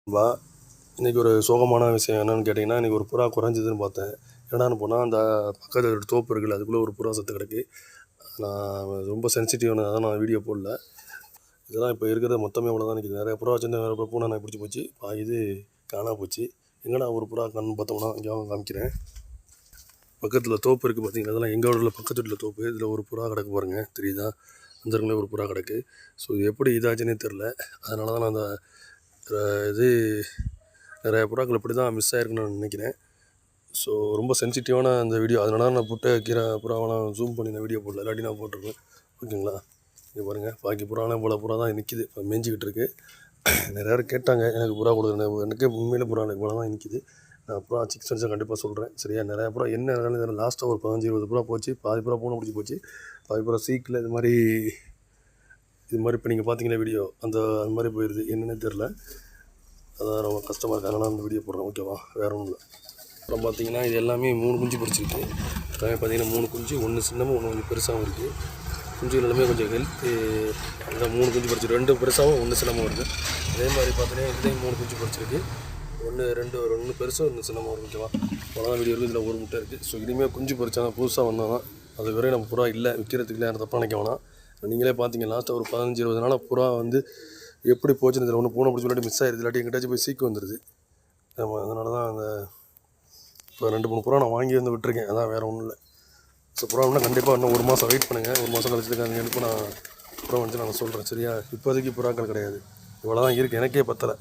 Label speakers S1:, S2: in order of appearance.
S1: வா இன்றைக்கி ஒரு சோகமான விஷயம் என்னென்னு கேட்டிங்கன்னா, இன்றைக்கி ஒரு புறா குறைஞ்சிதுன்னு பார்த்தேன். என்னடான்னு போனால் அந்த பக்கத்தில் ஒரு தோப்பு இருக்குல்ல, அதுக்குள்ளே ஒரு புறா செத்து கிடக்கு. நான் ரொம்ப சென்சிட்டிவான அதான் நான் வீடியோ போடல. இதெல்லாம் இப்போ இருக்கிறது மொத்தமே இவ்வளோ நிற்கிது. நிறைய புறா வச்சுருந்து வேறு பூனை நாய் பிடிச்சி போச்சு. இது காணாம போச்சு. எங்கடா ஒரு புறா கண்ணு பார்த்தோம்னா இங்கே காமிக்கிறேன். பக்கத்தில் தோப்பு இருக்குது பார்த்தீங்களா, அதெல்லாம் எங்கள் ஊரில் பக்கத்து வீட்டில் தோப்பு. இதில் ஒரு புறா கிடக்கு பாருங்கள், தெரியுதா? அந்த இடத்துல ஒரு புறா கிடக்கு. ஸோ இது எப்படி இதாச்சுன்னே தெரில. அதனால தான் நான் அந்த இது நிறையா புறாக்கள் இப்படி தான் மிஸ் ஆகிருக்குன்னு நான் நினைக்கிறேன். ஸோ ரொம்ப சென்சிட்டிவான அந்த வீடியோ, அதனால நான் கீரை புறாவெல்லாம் ஜூம் பண்ணி நான் வீடியோ போடல, இல்லாட்டி நான் போட்டிருக்கேன். ஓகேங்களா? இங்கே பாருங்கள், பாக்கி புறாலாம் போல புறா தான் நிற்கிது, இப்போ மேய்ஞ்சிக்கிட்டு இருக்குது. நிறைய பேர் கேட்டாங்க எனக்கு புறா கொடுக்குறேன். எனக்கே உண்மையிலே புறா எனக்கு இவ்வளோ தான் நிற்கிது. நான் புறா சிக்ஸ் அடிச்சா கண்டிப்பாக சொல்கிறேன். சரியா? நிறையா புறா என்ன நடந்தது, லாஸ்ட்டாக ஒரு 15-20 புறா போச்சு. பாதி புறா பூனை பிடிச்சி போச்சு, பாதி புறா சீக்கில் இது மாதிரி இப்போ நீங்கள் பார்த்தீங்களா வீடியோ, அந்த மாதிரி போயிடுது. என்னென்னே தெரில. அதான் ரொம்ப கஷ்டமாக இருக்குது. அதனால் அந்த வீடியோ போடுறேன். ஓகேவா? வேறு ஒன்றும் இல்லை. அப்புறம் பார்த்தீங்கன்னா இது எல்லாமே 3 குஞ்சு பொரிச்சிருக்கு. பார்த்தீங்கன்னா 3 குஞ்சு, 1 சின்னமும் 1 கொஞ்சம் பெருசாகவும் இருக்குது. குஞ்சுகள் எல்லாமே கொஞ்சம் ஹெல்த்து. அந்த 3 குஞ்சு பொரிச்சு 2 பெருசாகவும் 1 சின்னமும் இருக்குது. அதே மாதிரி பார்த்தீங்கன்னா இதுலேயும் 3 குஞ்சு பொரிச்சிருக்கு. 1 பெருசும் 1 சின்னமும் இருக்குது. ஓகேவா? அவ்வளோதான் வீடியோ இருக்குது. இதில் ஒரு முட்டை இருக்குது. ஸோ இனிமேல் குஞ்சு பொரிச்சா புதுசாக வந்தால் தான். அது வரையும் நம்ம புறா இல்லை, விற்கிறதுக்கு இல்லை, யாரும் தப்பாக நினைக்க வேணாம். நீங்களே பார்த்தீங்க லாஸ்ட்டாக ஒரு 15-20 நாளாக புறா எப்படி போச்சுன்னு தெரியல. ஒன்று பூனை பிடிச்சி இல்லாட்டி மிஸ் ஆகிடுது, இல்லாட்டி எங்கிட்டாச்சும் போய் சீக்கு வந்துடுது. ஆமாம், அதனால தான் அந்த இப்போ 2-3 புறா நான் வாங்கி விட்டுருக்கேன். அதான் வேறு ஒன்றும் இல்லை. ஸோ புறாவுன்னா கண்டிப்பாக இன்னும் 1 மாதம் வெயிட் பண்ணுங்கள். 1 மாதம் கழிச்சுட்டு எடுப்பு நான் புறா வந்து நான் சொல்கிறேன். சரியா? இப்போதைக்கு புறாக்கள் கிடையாது. இவ்வளோ தான் இருக்குது, எனக்கே பத்தலை.